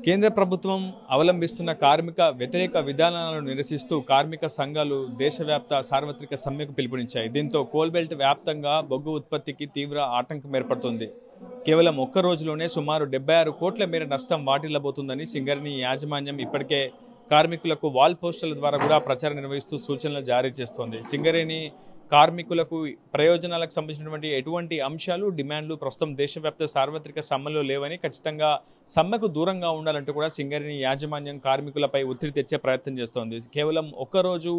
కేంద్ర ప్రభుత్వం అవలంబిస్తున్న కార్మిక వ్యతిరేక విధానాలను నిరసిస్తూ కార్మిక సంఘాలు దేశవ్యాప్త సార్వత్రిక సమ్మెకు పిలుపునిచ్చాయి. దీంతో కోల్బెల్ట్ వ్యాప్తంగా బొగ్గు ఉత్పత్తికి తీవ్ర ఆటంకం ఏర్పడుతుంది. కేవలం ఒక్క రోజులోనే సుమారు 76 కోట్ల మేర నష్టం వాటిల్లబోతుందని సింగరేణి యాజమాన్యం ఇప్పటికే కార్మికులకు వాల్ పోస్టర్ల ద్వారా కూడా ప్రచారం నిర్వహిస్తూ సూచనలు జారీ చేస్తోంది. సింగరేణి కార్మికులకు ప్రయోజనాలకు సంబంధించినటువంటి ఎటువంటి అంశాలు డిమాండ్లు ప్రస్తుతం దేశవ్యాప్త సార్వత్రిక సమ్మెలో లేవని, ఖచ్చితంగా సమ్మెకు దూరంగా ఉండాలంటూ కూడా సింగరేణి యాజమాన్యం కార్మికులపై ఒత్తిడి తెచ్చే ప్రయత్నం చేస్తోంది. కేవలం ఒక్కరోజు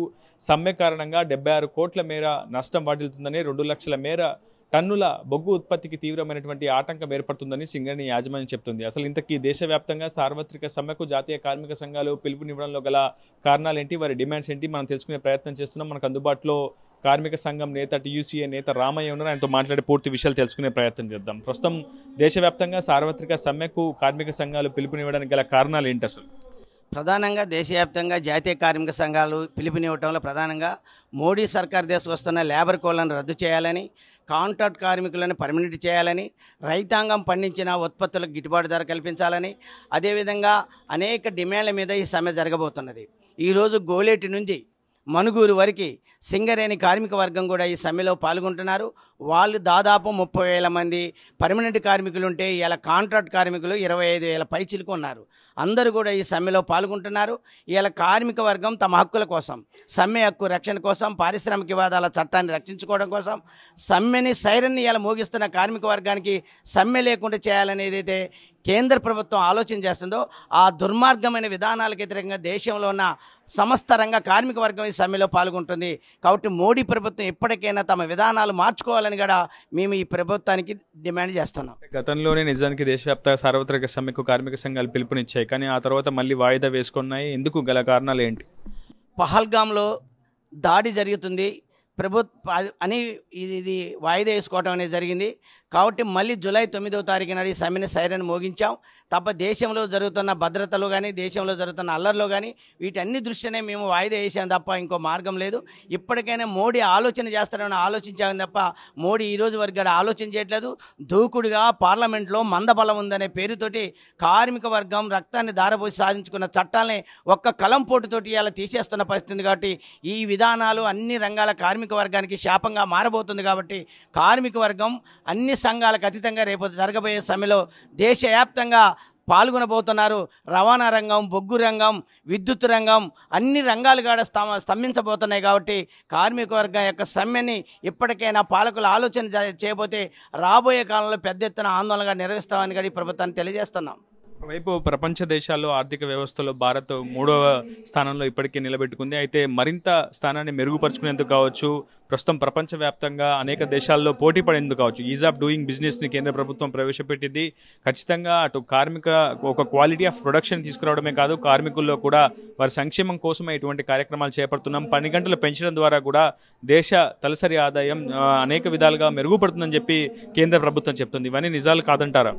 సమ్మె కారణంగా 76 కోట్ల మేర నష్టం వాటిల్తుందని, 2 లక్షల మేర టన్నుల బొగ్గు ఉత్పత్తికి తీవ్రమైనటువంటి ఆటంకం ఏర్పడుతుందని సింగరేణి యాజమాన్యం చెప్తుంది. అసలు ఇంతకీ దేశవ్యాప్తంగా సార్వత్రిక సమ్మెకు జాతీయ కార్మిక సంఘాలు పిలుపునివ్వడంలో గల కారణాలు ఏంటి, వారి డిమాండ్స్ ఏంటి, మనం తెలుసుకునే ప్రయత్నం చేస్తున్నాం. మనకు అందుబాటులో కార్మిక సంఘం నేత, టీయూసీఏ నేత రామయ్య ఉన్నారు. ఆయనతో మాట్లాడే పూర్తి విషయాలు తెలుసుకునే ప్రయత్నం చేద్దాం. ప్రస్తుతం దేశవ్యాప్తంగా సార్వత్రిక సమ్మెకు కార్మిక సంఘాలు పిలుపునివ్వడానికి గల కారణాలు ఏంటి? అసలు ప్రధానంగా దేశవ్యాప్తంగా జాతీయ కార్మిక సంఘాలు పిలుపునివ్వటంలో ప్రధానంగా మోడీ సర్కార్ వస్తున్న లేబర్ కోడ్లను రద్దు చేయాలని, కాంట్రాక్ట్ కార్మికులను పర్మనెంట్ చేయాలని, రైతాంగం పండించిన ఉత్పత్తులకు గిట్టుబాటు ధర కల్పించాలని, అదేవిధంగా అనేక డిమాండ్ల మీద ఈ సమ్మె జరగబోతున్నది. ఈరోజు గోలేటి నుంచి మనుగూరు వరకు సింగరేణి కార్మిక వర్గం కూడా ఈ సమ్మెలో పాల్గొంటున్నారు. వాళ్ళు దాదాపు 30,000 మంది పర్మనెంట్ కార్మికులు ఉంటే ఇలా కాంట్రాక్ట్ కార్మికులు 25,000 పైచిలకు ఉన్నారు. అందరూ కూడా ఈ సమ్మెలో పాల్గొంటున్నారు. ఇలా కార్మిక వర్గం తమ హక్కుల కోసం, సమ్మె హక్కు రక్షణ కోసం, పారిశ్రామిక వివాదాల చట్టాన్ని రక్షించుకోవడం కోసం సమ్మెని సైరన్ని ఇలా మోగిస్తున్న కార్మిక వర్గానికి సమ్మె లేకుండా చేయాలనేది అయితే కేంద్ర ప్రభుత్వం ఆలోచన చేస్తుందో ఆ దుర్మార్గమైన విధానాలకు వ్యతిరేకంగా దేశంలో ఉన్న సమస్త రంగ కార్మిక వర్గం ఈ సమ్మెలో పాల్గొంటుంది. కాబట్టి మోడీ ప్రభుత్వం ఎప్పటికైనా తమ విధానాలు మార్చుకోవాలని కూడా మేము ఈ ప్రభుత్వానికి డిమాండ్ చేస్తున్నాం. గతంలోనే నిజానికి దేశవ్యాప్త సార్వత్రిక సమ్మెకు కార్మిక సంఘాలు పిలుపునిచ్చాయి, కానీ ఆ తర్వాత మళ్ళీ వాయిదా వేసుకున్నాయి. ఎందుకు గల కారణాలు ఏంటి? పహల్గామ్లో దాడి జరుగుతుంది అని ఇది వాయిదా వేసుకోవడం అనేది జరిగింది. కాబట్టి మళ్ళీ జూలై 9వ తారీఖు నాడు ఈ సమ్మెని సైరన్ మోగించాం. తప్ప దేశంలో జరుగుతున్న భద్రతలో కానీ, దేశంలో జరుగుతున్న అల్లర్లో కానీ వీటన్ని దృష్ట్యానే మేము వాయిదా వేసాం తప్ప ఇంకో మార్గం లేదు. ఇప్పటికైనా మోడీ ఆలోచన చేస్తారని ఆలోచించామని తప్ప మోడీ ఈరోజు వరకు ఆలోచన చేయట్లేదు. దూకుడుగా పార్లమెంట్లో మందబలం ఉందనే పేరుతోటి కార్మిక వర్గం రక్తాన్ని ధారపోసి సాధించుకున్న చట్టాలని ఒక్క కలంపోటుతోటి ఇలా తీసేస్తున్న పరిస్థితి. కాబట్టి ఈ విధానాలు అన్ని రంగాల కార్మిక వర్గానికి శాపంగా మారబోతుంది. కాబట్టి కార్మిక వర్గం అన్ని సంఘాలకు అతీతంగా రేపు జరగబోయే సమ్మెలో దేశవ్యాప్తంగా పాల్గొనబోతున్నారు. రవాణా రంగం, బొగ్గు రంగం, విద్యుత్ రంగం అన్ని రంగాలు కూడా స్తంభించబోతున్నాయి. కాబట్టి కార్మిక వర్గం యొక్క సమ్మెని ఇప్పటికైనా పాలకులు ఆలోచన చేయబోతే రాబోయే కాలంలో పెద్ద ఎత్తున ఆందోళనగా నిర్వహిస్తామని కూడా ఈ ప్రభుత్వాన్ని తెలియజేస్తున్నాం. వైపు ప్రపంచ దేశాల్లో ఆర్థిక వ్యవస్థలో భారత్ 3వ స్థానంలో ఇప్పటికీ నిలబెట్టుకుంది. అయితే మరింత స్థానాన్ని మెరుగుపరుచుకునేందుకు కావచ్చు, ప్రస్తుతం ప్రపంచవ్యాప్తంగా అనేక దేశాల్లో పోటీ పడేందుకు కావచ్చు, ఈజ్ ఆఫ్ డూయింగ్ బిజినెస్ని కేంద్ర ప్రభుత్వం ప్రవేశపెట్టింది. ఖచ్చితంగా అటు కార్మిక ఒక క్వాలిటీ ఆఫ్ ప్రొడక్షన్ తీసుకురావడమే కాదు, కార్మికుల్లో కూడా వారి సంక్షేమం కోసమే ఇటువంటి కార్యక్రమాలు చేపడుతున్నాం. 12 గంటలు పెంచడం ద్వారా కూడా దేశ తలసరి ఆదాయం అనేక విధాలుగా మెరుగుపడుతుందని చెప్పి కేంద్ర ప్రభుత్వం చెప్తుంది. ఇవన్నీ నిజాలు కాదంటారా?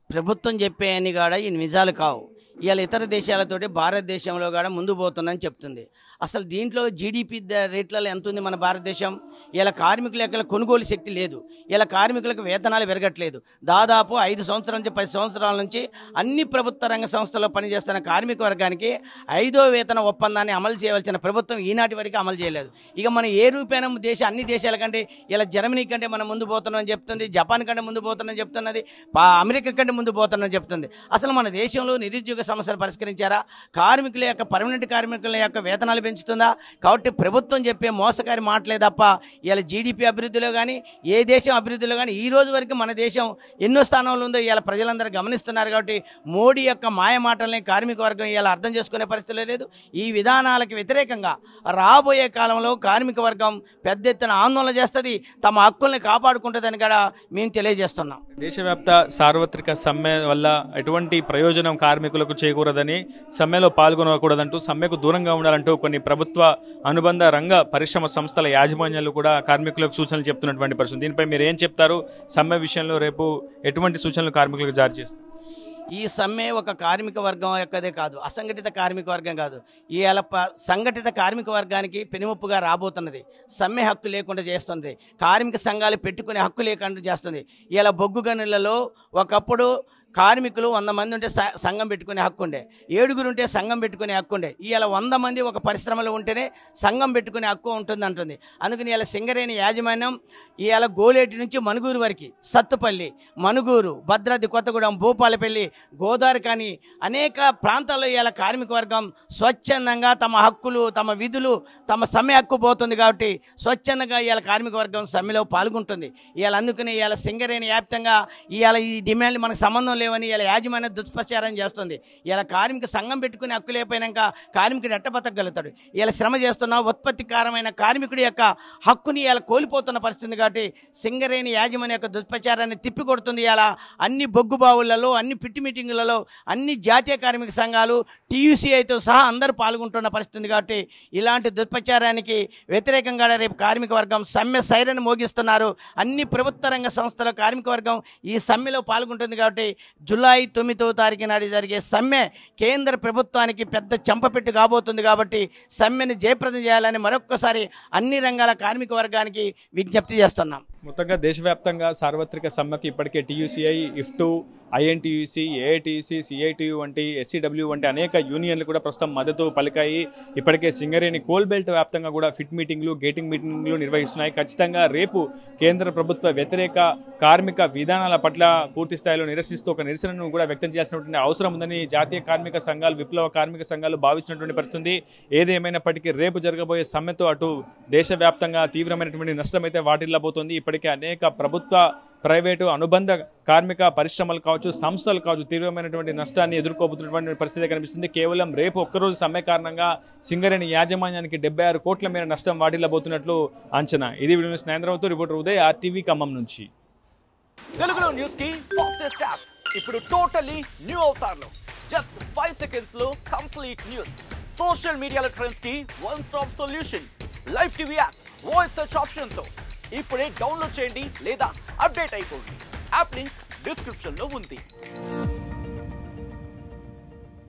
ప్రభుత్వం చెప్పే అన్ని కూడా ఈ నిజాలు కావు. ఇవాళ ఇతర దేశాలతోటి భారతదేశంలో కూడా ముందు పోతుందని చెప్తుంది. అసలు దీంట్లో జీడిపి రేట్లలో ఎంత ఉంది మన భారతదేశం? ఇలా కార్మికుల యొక్క కొనుగోలు శక్తి లేదు. ఇలా కార్మికులకు వేతనాలు పెరగట్లేదు. దాదాపు 5 సంవత్సరాల నుంచి 10 సంవత్సరాల నుంచి అన్ని ప్రభుత్వ రంగ సంస్థల్లో పనిచేస్తున్న కార్మిక వర్గానికి 5వ వేతన ఒప్పందాన్ని అమలు చేయవలసిన ప్రభుత్వం ఈనాటి వరకు అమలు చేయలేదు. ఇక మనం ఏ రూపేణ అన్ని దేశాల కంటే ఇలా జర్మనీ కంటే మనం ముందు పోతున్నామని చెప్తుంది, జపాన్ కంటే ముందు పోతున్నామని చెప్తున్నది, అమెరికా కంటే ముందు పోతున్నామని చెప్తుంది. అసలు మన దేశంలో నిరుద్యోగ సమస్యలు పరిష్కరించారా? కార్మికుల యొక్క పర్మనెంట్ కార్మికుల యొక్క వేతనాలు పెంచుతుందా? కాబట్టి ప్రభుత్వం చెప్పే మోసకారి మాటలే తప్ప ఇలా జీడిపి అభివృద్ధిలో కానీ, ఏ దేశం అభివృద్ధిలో కానీ ఈ రోజు వరకు మన దేశం ఎన్నో స్థానంలో ఉందో ఇలా ప్రజలందరూ గమనిస్తున్నారు. కాబట్టి మోడీ యొక్క మాయ మాటల్ని కార్మిక వర్గం ఇలా అర్థం చేసుకునే పరిస్థితి లేదు. ఈ విధానాలకు వ్యతిరేకంగా రాబోయే కాలంలో కార్మిక వర్గం పెద్ద ఎత్తున ఆందోళన చేస్తుంది, తమ హక్కుల్ని కాపాడుకుంటుందని కూడా మేము తెలియజేస్తున్నాం. దేశవ్యాప్త సార్వత్రిక సమ్మె వల్ల ఎటువంటి ప్రయోజనం కార్మికులకు చేకూరదని, సమ్మెలో పాల్గొనకూడదంటూ, సమ్మెకు దూరంగా ఉండాలంటూ కొన్ని ప్రభుత్వ అనుబంధ రంగ పరిశ్రమ సంస్థల యాజమాన్యాలు కూడా కార్మికులకు సూచనలు చెప్తున్నటువంటి పరిస్థితి. దీనిపై మీరు ఏం చెప్తారు? సమ్మె విషయంలో రేపు ఎటువంటి సూచనలు కార్మికులకు జారీ చేస్తారు? ఈ సమ్మె ఒక కార్మిక వర్గం యొక్కదే కాదు, అసంఘటిత కార్మిక వర్గం కాదు, ఇవాళ సంఘటిత కార్మిక వర్గానికి పెనుముప్పుగా రాబోతున్నది. సమ్మె హక్కు లేకుండా చేస్తుంది, కార్మిక సంఘాలు పెట్టుకునే హక్కు లేకుండా చేస్తుంది. ఇలా బొగ్గు గనులలో ఒకప్పుడు కార్మికులు 100 మంది ఉంటే సంఘం పెట్టుకునే హక్కు ఉండే, 7 ఉంటే సంఘం పెట్టుకునే హక్కు ఉండే. ఇవాళ 100 మంది ఒక పరిశ్రమలో ఉంటేనే సంఘం పెట్టుకునే హక్కు ఉంటుంది అంటుంది. అందుకని ఇవాళ సింగరేణి యాజమాన్యం ఇవాళ గోలేటి నుంచి మనుగూరు వరకు, సత్తుపల్లి, మనుగూరు, భద్రాద్రి కొత్తగూడెం, భూపాలపల్లి, గోదావరి కానీ అనేక ప్రాంతాల్లో ఇవాళ కార్మిక వర్గం స్వచ్ఛందంగా తమ హక్కులు, తమ విధులు, తమ సమ్మె హక్కు పోతుంది కాబట్టి స్వచ్ఛందంగా ఇవాళ కార్మిక వర్గం సమ్మెలో పాల్గొంటుంది. ఇవాళ అందుకని ఇవాళ సింగరేణి వ్యాప్తంగా ఇవాళ ఈ డిమాండ్లు మనకు సంబంధం లేవని ఇవాళ యాజమాన్యం దుష్ప్రచారం చేస్తుంది. ఇవాళ కార్మిక సంఘం పెట్టుకుని హక్కు లేకపోయినాక కార్మికుడు ఎట్ట బతకగలుగుతాడు? ఇవాళ శ్రమ చేస్తున్న ఉత్పత్తికారమైన కార్మికుడి యొక్క హక్కుని ఇవాళ కోల్పోతున్న పరిస్థితి కాబట్టి సింగరేణి యాజమాన్యం యొక్క దుష్ప్రచారాన్ని తిప్పికొడుతుంది. ఇవాళ అన్ని బొగ్గు బావులలో, అన్ని పిట్టి మీటింగులలో అన్ని జాతీయ కార్మిక సంఘాలు, TUCIతో సహా అందరూ పాల్గొంటున్న పరిస్థితి కాబట్టి ఇలాంటి దుష్ప్రచారానికి వ్యతిరేకంగా రేపు కార్మిక వర్గం సమ్మె సైరన్ మోగిస్తున్నారు. అన్ని ప్రభుత్వ రంగ సంస్థల కార్మిక వర్గం ఈ సమ్మెలో పాల్గొంటుంది కాబట్టి జూలై 9వ తారీఖు నాడు జరిగే సమ్మె కేంద్ర ప్రభుత్వానికి పెద్ద చెంపపెట్టు కాబోతుంది. కాబట్టి సమ్మెను జయప్రదం చేయాలని మరొక్కసారి అన్ని రంగాల కార్మిక వర్గానికి విజ్ఞప్తి చేస్తున్నాం. మొత్తంగా దేశవ్యాప్తంగా సార్వత్రిక సమ్మెకి ఇప్పటికే TUCI, IFTU, INTUC, AITUC, CITU వంటి SCW వంటి అనేక యూనియన్లు కూడా ప్రస్తుతం మద్దతు పలికాయి. ఇప్పటికే సింగరేణి కోల్ బెల్ట్ వ్యాప్తంగా కూడా ఫిట్ మీటింగ్లు, గేటింగ్ మీటింగ్లు నిర్వహిస్తున్నాయి. ఖచ్చితంగా రేపు కేంద్ర ప్రభుత్వ వ్యతిరేక కార్మిక విధానాల పట్ల పూర్తి స్థాయిలో నిరసిస్తూ ఒక నిరసనను కూడా వ్యక్తం చేయాల్సినటువంటి అవసరం ఉందని జాతీయ కార్మిక సంఘాలు, విప్లవ కార్మిక సంఘాలు భావిస్తున్నటువంటి పరిస్థితి. ఏది ఏమైనప్పటికీ రేపు జరగబోయే సమ్మెతో అటు దేశవ్యాప్తంగా తీవ్రమైనటువంటి నష్టం అయితే వాటిల్లబోతోంది. ఇప్పటికే అనేక ప్రభుత్వ, ప్రైవేటు, అనుబంధ కార్మిక పరిశ్రమలు కావచ్చు, సంస్థలు కావచ్చు తీవ్రమైనటువంటి నష్టాన్ని ఎదుర్కోబోతున్నటువంటి పరిస్థితి కనిపిస్తుంది. కేవలం రేపు ఒక్కరోజు సమ్మె కారణంగా సింగరేణి యాజమాన్యానికి 76 కోట్ల మేర నష్టం వాటిల్లబోతున్నట్లు అంచనా. ఇది వీడియో న్యూస్ నేంద్రవతో రిపోర్టర్ ఉదయ్, RTV ఖమ్మం నుంచి. తెలుగులో న్యూస్ కి ఫాస్టెస్ట్ యాప్ ఇప్పుడు టోటలీ న్యూ అవతార్లో జస్ట్ 5 సెకండ్స్ లో కంప్లీట్ న్యూస్. సోషల్ మీడియాలో ట్రెండ్స్ కి one stop solution. Live TV app voice search option తో ఇప్పుడే డౌన్లోడ్ చేయండి లేదా అప్డేట్ అయిపోండి. యాప్ లింక్ డిస్క్రిప్షన్ లో ఉంది.